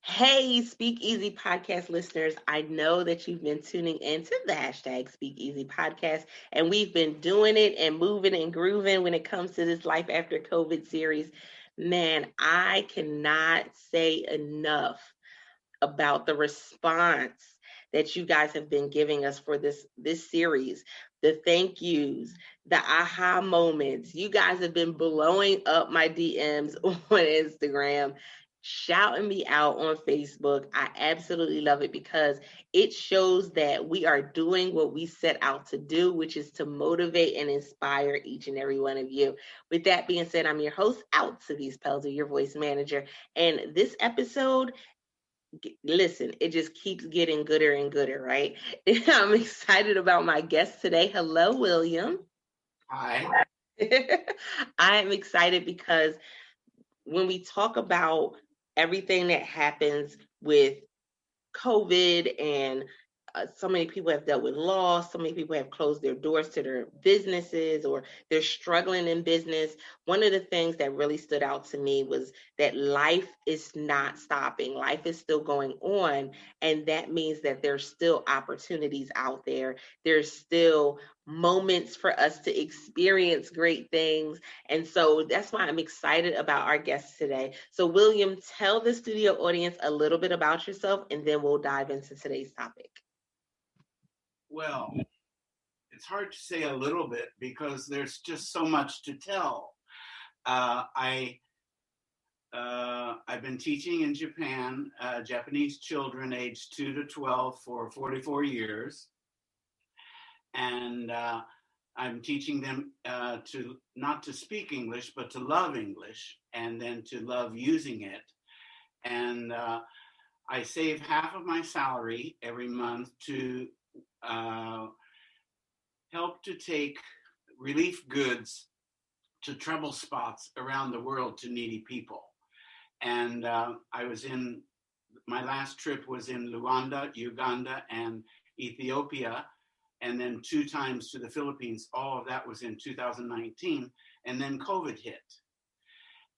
Hey, Speak Easy podcast listeners. I know that you've been tuning into the hashtag Speak Easy podcast, and we've been doing it and moving and grooving when it comes to this Life After COVID series. Man, I cannot say enough about the response that you guys have been giving us for this series, the thank yous, the aha moments. You guys have been blowing up my DMs on Instagram, shouting me out on Facebook. I absolutely love it because it shows that we are doing what we set out to do, which is to motivate and inspire each and every one of you. With that being said, I'm your host, Altovise, your voice manager. And this episode, listen, it just keeps getting gooder and gooder, right? I'm excited about my guest today. Hello, William. Hi. I'm excited because when we talk about everything that happens with COVID and so many people have dealt with loss. So many people have closed their doors to their businesses or they're struggling in business. One of the things that really stood out to me was that life is not stopping. Life is still going on. And that means that there's still opportunities out there. There's still moments for us to experience great things. And so that's why I'm excited about our guest today. So, William, tell the studio audience a little bit about yourself, and then we'll dive into today's topic. Well, it's hard to say a little bit because there's just so much to tell. I've been teaching in Japan, Japanese children aged 2 to 12 for 44 years. And I'm teaching them to not to speak English, but to love English and then to love using it. And I save half of my salary every month to help to take relief goods to trouble spots around the world to needy people. And my last trip was in Luanda, Uganda, and Ethiopia, and then 2 times to the Philippines. All of that was in 2019, and then COVID hit.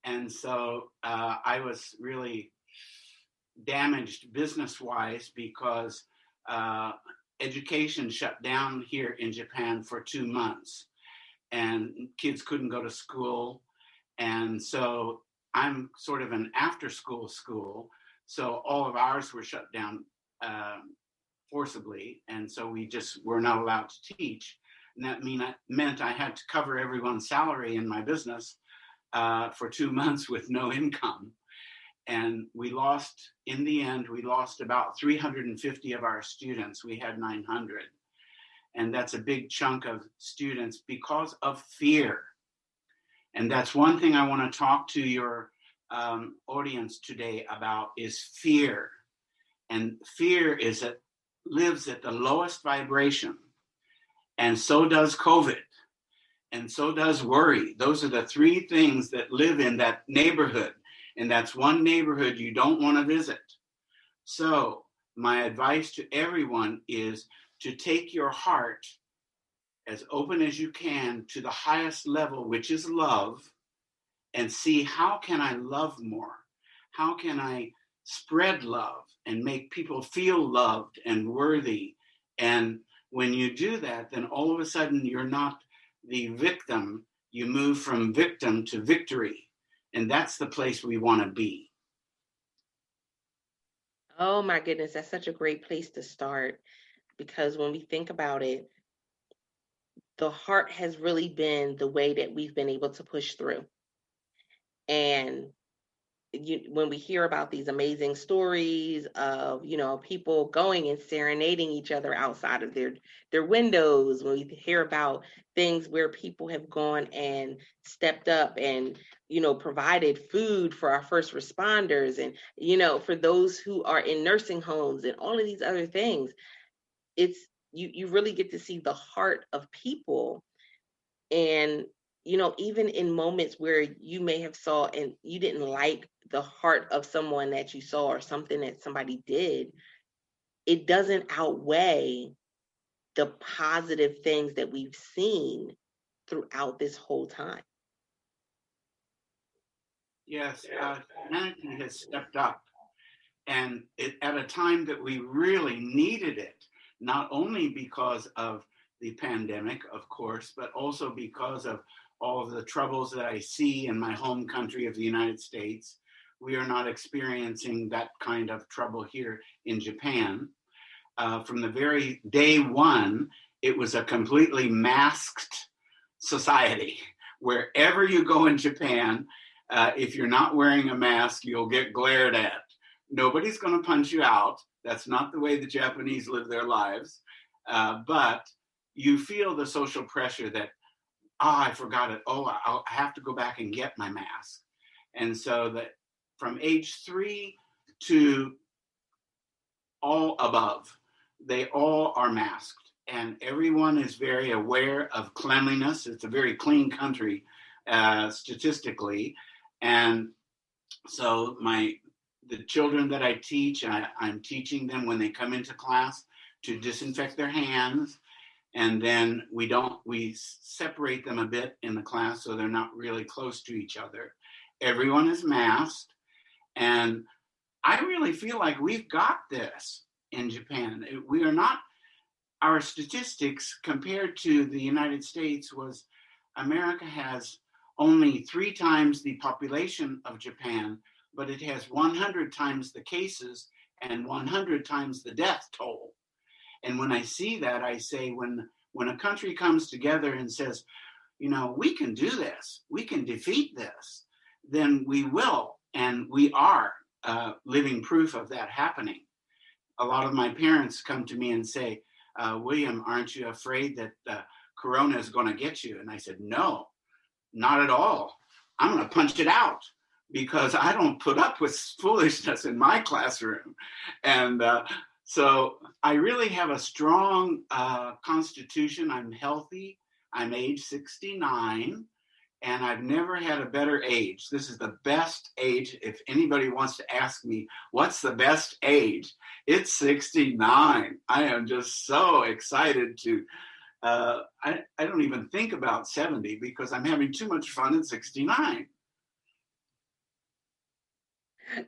And so I was really damaged business-wise because education shut down here in Japan for 2 months and kids couldn't go to school. And so I'm sort of an after-school school. So all of ours were shut down forcibly. And so we just were not allowed to teach. And that meant I had to cover everyone's salary in my business for 2 months with no income. And in the end, we lost about 350 of our students. We had 900. And that's a big chunk of students because of fear. And that's one thing I want to talk to your audience today about is fear. And fear lives at the lowest vibration. And so does COVID. And so does worry. Those are the 3 things that live in that neighborhood. And that's one neighborhood you don't want to visit. So my advice to everyone is to take your heart as open as you can to the highest level, which is love, and see how can I love more? How can I spread love and make people feel loved and worthy? And when you do that, then all of a sudden you're not the victim. You move from victim to victory. And that's the place we want to be. Oh my goodness, that's such a great place to start because when we think about it, the heart has really been the way that we've been able to push through. And when we hear about these amazing stories of people going and serenading each other outside of their windows, when we hear about things where people have gone and stepped up and provided food for our first responders and for those who are in nursing homes and all of these other things, it's you really get to see the heart of people. And even in moments where you may have saw and you didn't like the heart of someone that you saw or something that somebody did, it doesn't outweigh the positive things that we've seen throughout this whole time. Yes, humanity has stepped up And at a time that we really needed it, not only because of the pandemic, of course, but also because of all of the troubles that I see in my home country of the United States. We are not experiencing that kind of trouble here in Japan. From the very day one, it was a completely masked society. Wherever you go in Japan, if you're not wearing a mask, you'll get glared at. Nobody's going to punch you out. That's not the way the Japanese live their lives. But you feel the social pressure that, I forgot it. Oh, I have to go back and get my mask. And so that from age 3 to all above, they all are masked, and everyone is very aware of cleanliness. It's a very clean country, statistically, and so the children that I teach, I'm teaching them when they come into class to disinfect their hands, and then we separate them a bit in the class so they're not really close to each other. Everyone is masked, and I really feel like we've got this in Japan. We are not, our statistics compared to the United States was America has only 3 times the population of Japan, but it has 100 times the cases and 100 times the death toll. And when I see that, I say, when a country comes together and says, we can do this, we can defeat this, then we will, and we are living proof of that happening. A lot of my parents come to me and say, William, aren't you afraid that Corona is going to get you? And I said, no, not at all. I'm going to punch it out because I don't put up with foolishness in my classroom. And so I really have a strong constitution. I'm healthy. I'm age 69. And I've never had a better age. This is the best age. If anybody wants to ask me, what's the best age? It's 69. I am just so excited to, I don't even think about 70 because I'm having too much fun at 69.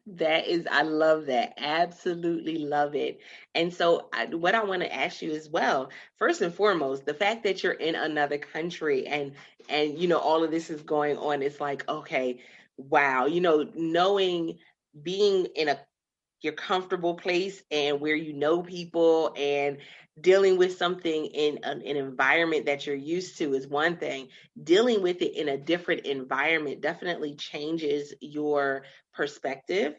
I love that. Absolutely love it. And so, what I want to ask you as well, first and foremost, the fact that you're in another country and all of this is going on, it's like, okay, wow, knowing being in your comfortable place and where you know people and dealing with something in an environment that you're used to is one thing. Dealing with it in a different environment definitely changes your perspective.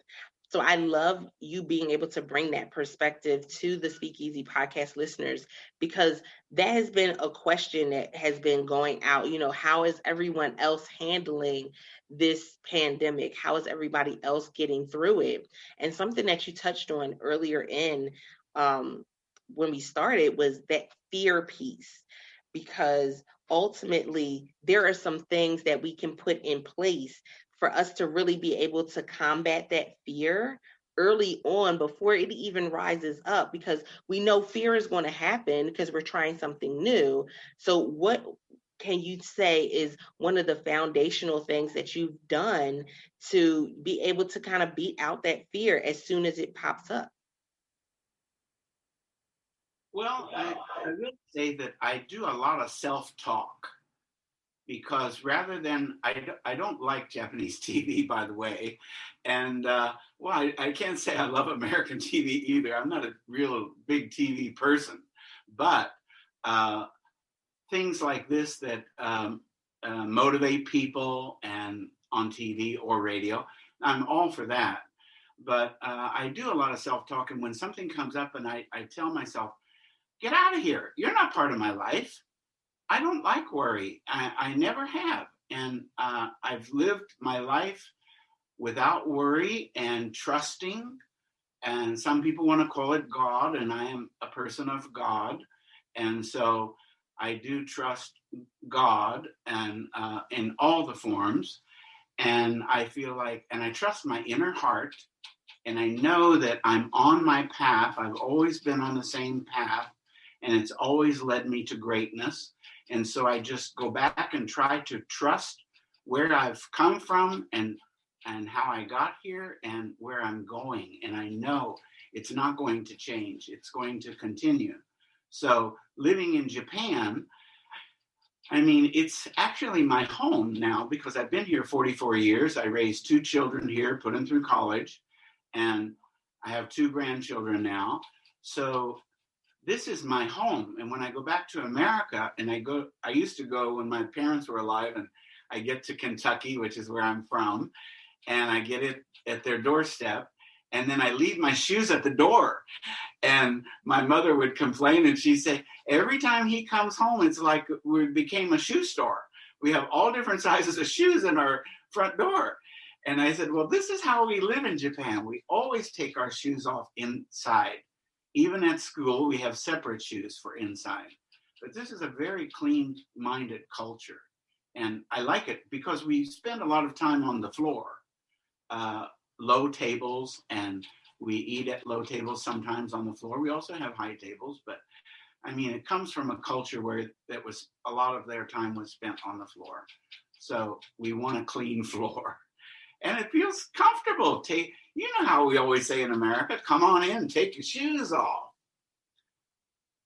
So I love you being able to bring that perspective to the Speakeasy podcast listeners, because that has been a question that has been going out. How is everyone else handling this pandemic? How is everybody else getting through it? And something that you touched on earlier um, when we started was that fear piece, because ultimately there are some things that we can put in place for us to really be able to combat that fear early on before it even rises up, because we know fear is going to happen because we're trying something new. So what can you say is one of the foundational things that you've done to be able to kind of beat out that fear as soon as it pops up? Well, I will say that I do a lot of self-talk because rather than, I don't like Japanese TV, by the way. And well, I can't say I love American TV either. I'm not a real big TV person. But things like this that motivate people and on TV or radio, I'm all for that. But I do a lot of self-talk. And when something comes up and I tell myself, get out of here. You're not part of my life. I don't like worry. I never have. And I've lived my life without worry and trusting. And some people want to call it God, and I am a person of God. And so I do trust God and in all the forms. And I feel like, and I trust my inner heart. And I know that I'm on my path. I've always been on the same path, and it's always led me to greatness. And so I just go back and try to trust where I've come from and and how I got here and where I'm going. And I know it's not going to change, it's going to continue. So, living in Japan, I mean, it's actually my home now because I've been here 44 years. I raised two children here, put them through college, and I have two grandchildren now. So, this is my home. And when I go back to America, and I used to go when my parents were alive, and I get to Kentucky, which is where I'm from, and I get it at their doorstep. And then I leave my shoes at the door. And my mother would complain, and she'd say, every time he comes home, it's like we became a shoe store. We have all different sizes of shoes in our front door. And I said, well, this is how we live in Japan. We always take our shoes off inside. Even at school, we have separate shoes for inside. But this is a very clean minded culture. And I like it because we spend a lot of time on the floor, uh, low tables, and we eat at low tables sometimes on the floor. We also have high tables, but I mean, it comes from a culture where that was a lot of their time was spent on the floor. So we want a clean floor, and it feels comfortable. You know how we always say in America, "Come on in, take your shoes off."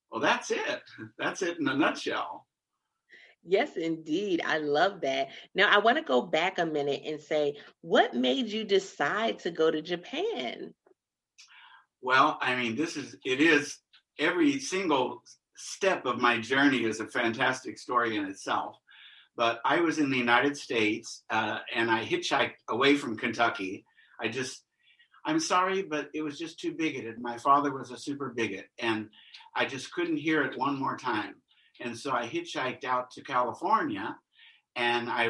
Well, that's it. That's it in a nutshell. Yes, indeed. I love that. Now, I want to go back a minute and say, what made you decide to go to Japan? Well, I mean, it is every single step of my journey is a fantastic story in itself. But I was in the United States and I hitchhiked away from Kentucky. I just, I'm sorry, but it was just too bigoted. My father was a super bigot, and I just couldn't hear it one more time. And so I hitchhiked out to California, and I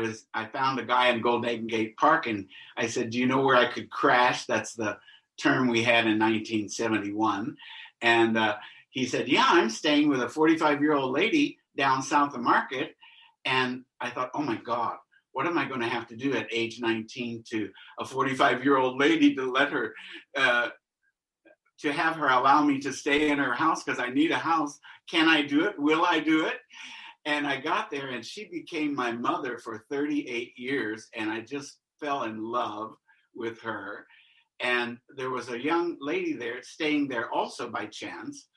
found a guy in Golden Gate Park, and I said, "Do you know where I could crash?" That's the term we had in 1971. And he said, "Yeah, I'm staying with a 45-year-old lady down South of Market." And I thought, "Oh my God, what am I going to have to do at age 19 to a 45-year-old lady to let her uh, to have her allow me to stay in her house because I need a house? Can I do it? Will I do it?" And I got there, and she became my mother for 38 years, and I just fell in love with her. And there was a young lady there staying there also by chance,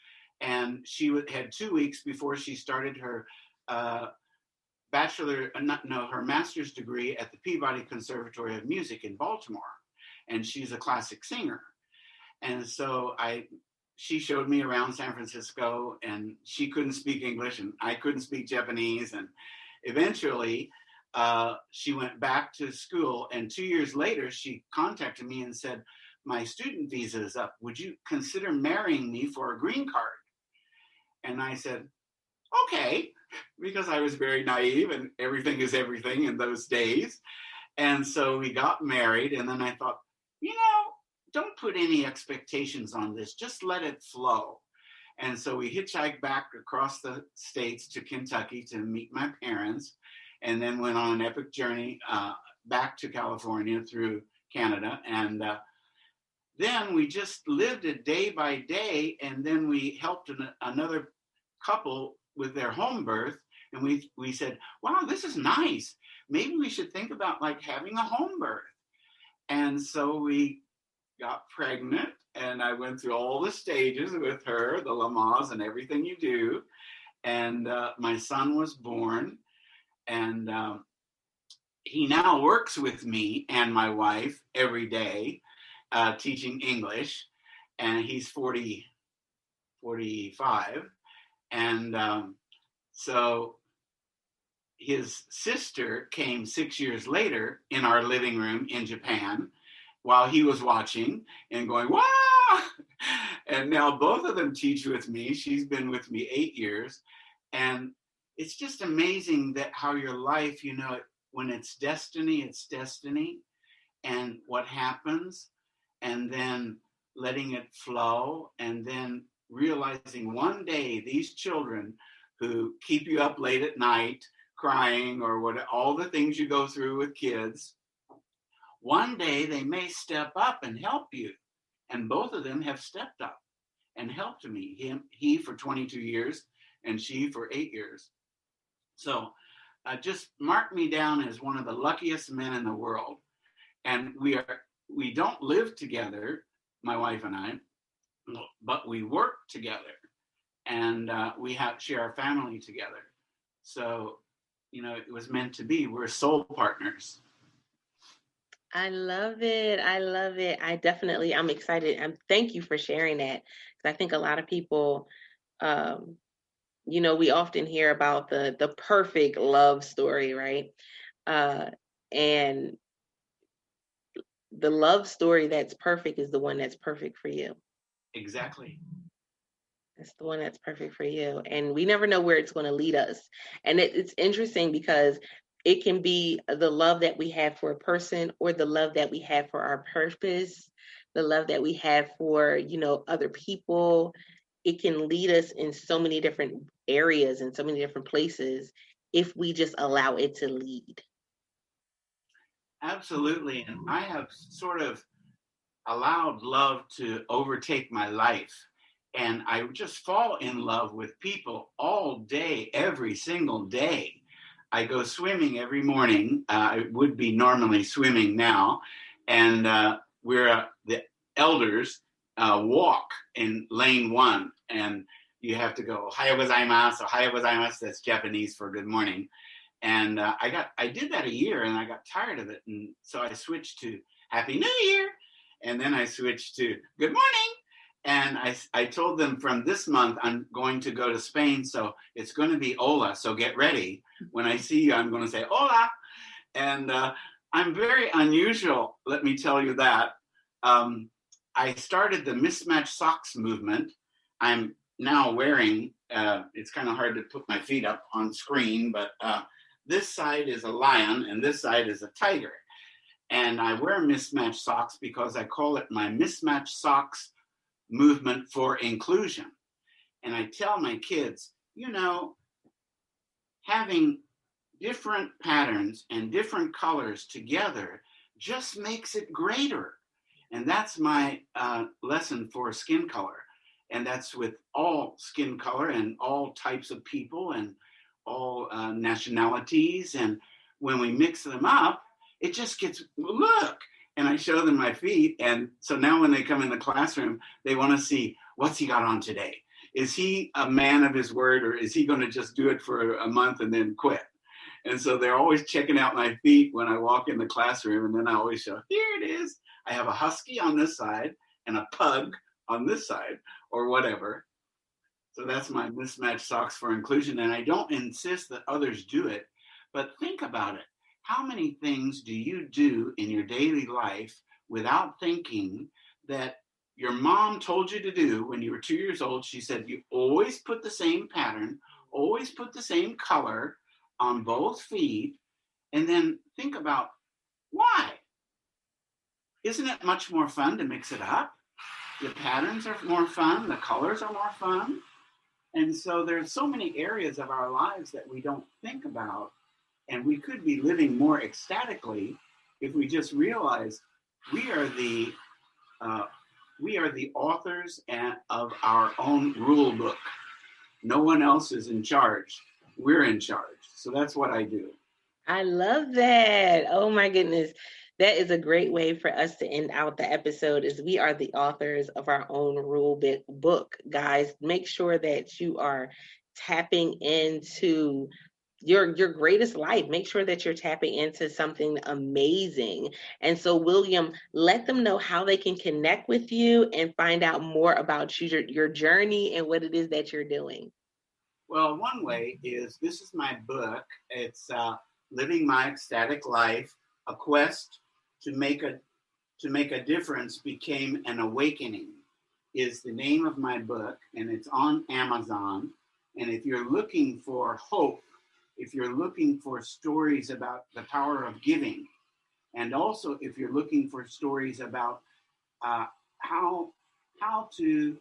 and she had 2 weeks before she started her uh, her master's degree at the Peabody Conservatory of Music in Baltimore, and she's a classic singer. And so she showed me around San Francisco, and she couldn't speak English, and I couldn't speak Japanese. And eventually, she went back to school. And 2 years later, she contacted me and said, "My student visa is up. Would you consider marrying me for a green card?" And I said, "Okay," because I was very naive, and everything is everything in those days. And so we got married, and then I thought, don't put any expectations on this, just let it flow. And so we hitchhiked back across the states to Kentucky to meet my parents, and then went on an epic journey back to California through Canada. And then we just lived it day by day, and then we helped another couple with their home birth. And we said, wow, this is nice. Maybe we should think about like having a home birth. And so we got pregnant, and I went through all the stages with her, the Lamaze and everything you do. And my son was born, and he now works with me and my wife every day, teaching English. And he's 45. And so his sister came 6 years later in our living room in Japan while he was watching and going, wow. And now both of them teach with me. She's been with me 8 years. And it's just amazing that how your life, when it's destiny, it's destiny. And what happens, and then letting it flow, and then realizing one day these children who keep you up late at night crying, or what, all the things you go through with kids, one day they may step up and help you. And both of them have stepped up and helped me. He for 22 years and she for 8 years. So just mark me down as one of the luckiest men in the world. And we don't live together, my wife and I, but we work together, and we share our family together. So, it was meant to be. We're soul partners. I love it. I love it. I'm excited. Thank you for sharing that. 'Cause I think a lot of people, um, we often hear about the perfect love story, right? Uh, and the love story that's perfect is the one that's perfect for you. Exactly. It's the one that's perfect for you. And we never know where it's going to lead us. And it's interesting because it can be the love that we have for a person or the love that we have for our purpose, the love that we have for, other people. It can lead us in so many different areas and so many different places if we just allow it to lead. Absolutely. And I have sort of allowed love to overtake my life. And I just fall in love with people all day, every single day. I go swimming every morning. I would be normally swimming now. And the elders walk in lane one. And you have to go, Ohio gozaimasu, Ohio gozaimasu. That's Japanese for good morning. And I did that a year, and I got tired of it, and so I switched to Happy New Year, and then I switched to Good Morning, and I told them from this month I'm going to go to Spain, so it's going to be Hola. So get ready. When I see you, I'm going to say Hola, and I'm very unusual. Let me tell you that. I started the Mismatched socks movement. I'm now wearing. It's kind of hard to put my feet up on screen, but this side is a lion and this side is a tiger. And I wear mismatched socks because I call it my mismatched socks movement for inclusion. And I tell my kids, having different patterns and different colors together just makes it greater. And that's my lesson for skin color. And that's with all skin color and all types of people and all nationalities. And when we mix them up, it just gets, look. And I show them my feet. And so now when they come in the classroom, they want to see, what's he got on today? Is he a man of his word, or is he going to just do it for a month and then quit? And so they're always checking out my feet when I walk in the classroom. And then I always show, here it is. I have a husky on this side and a pug on this side, or whatever. So that's my mismatched socks for inclusion. And I don't insist that others do it, but think about it. How many things do you do in your daily life without thinking that your mom told you to do when you were 2 years old? She said, you always put the same pattern, always put the same color on both feet. And then think about why. Isn't it much more fun to mix it up? The patterns are more fun, the colors are more fun. And so there's so many areas of our lives that we don't think about, and we could be living more ecstatically if we just realize we are the authors of our own rule book. No one else is in charge. We're in charge. So that's what I do. I love that. Oh my goodness. That is a great way for us to end out the episode is we are the authors of our own rule book. Guys, make sure that you are tapping into your greatest life. Make sure that you're tapping into something amazing. And so William, let them know how they can connect with you and find out more about your journey and what it is that you're doing. Well, one way is this is my book. It's Living My Ecstatic Life, a quest to make a difference became an awakening is the name of my book, and it's on Amazon. And if you're looking for hope, if you're looking for stories about the power of giving, and also if you're looking for stories about uh, how to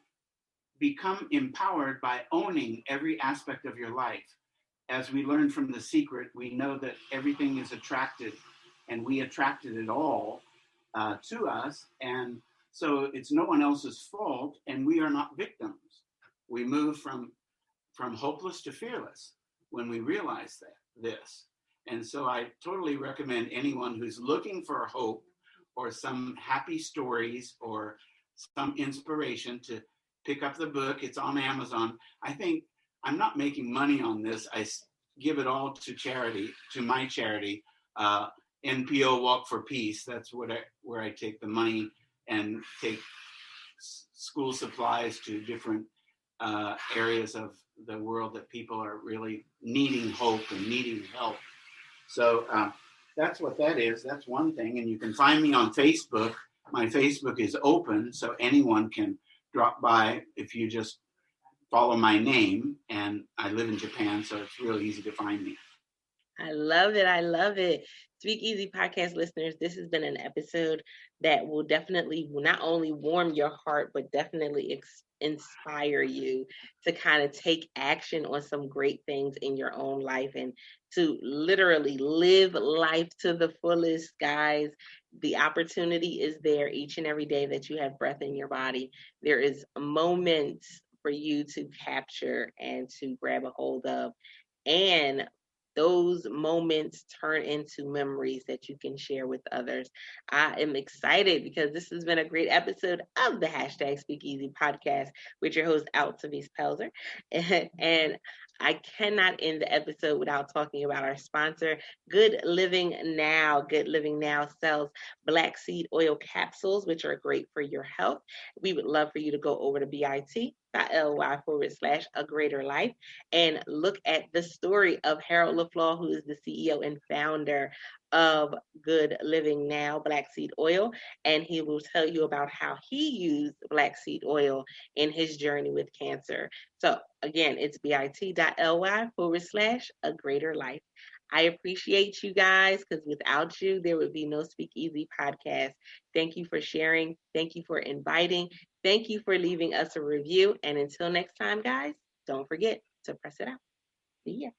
become empowered by owning every aspect of your life. As we learned from The Secret, we know that everything is attracted, and we attracted it all to us. And so it's no one else's fault, and we are not victims. We move from hopeless to fearless when we realize this. And so I totally recommend anyone who's looking for hope or some happy stories or some inspiration to pick up the book. It's on Amazon. I think I'm not making money on this. I give it all to charity, to my charity, uh, NPO Walk for Peace. That's where I take the money and take school supplies to different areas of the world that people are really needing hope and needing help. So that's what that is. That's one thing. And you can find me on Facebook. My Facebook is open, so anyone can drop by if you just follow my name. And I live in Japan, so it's real easy to find me. I love it. I love it. Speak Easy podcast listeners, this has been an episode that will definitely not only warm your heart, but definitely inspire you to kind of take action on some great things in your own life and to literally live life to the fullest, guys. The opportunity is there each and every day that you have breath in your body. There is moments for you to capture and to grab a hold of. And those moments turn into memories that you can share with others. I am excited because this has been a great episode of the hashtag Speakeasy podcast with your host, Altovise Pelzer. And I cannot end the episode without talking about our sponsor, Good Living Now. Good Living Now sells black seed oil capsules, which are great for your health. We would love for you to go over to bit.ly/a greater life and look at the story of Harold LaFlaw, who is the CEO and founder of Good Living Now Black Seed Oil. And he will tell you about how he used black seed oil in his journey with cancer. So again, it's bit.ly/a greater life. I appreciate you guys because without you, there would be no Speak Easy podcast. Thank you for sharing. Thank you for inviting. Thank you for leaving us a review. And until next time, guys, don't forget to press it out. See ya.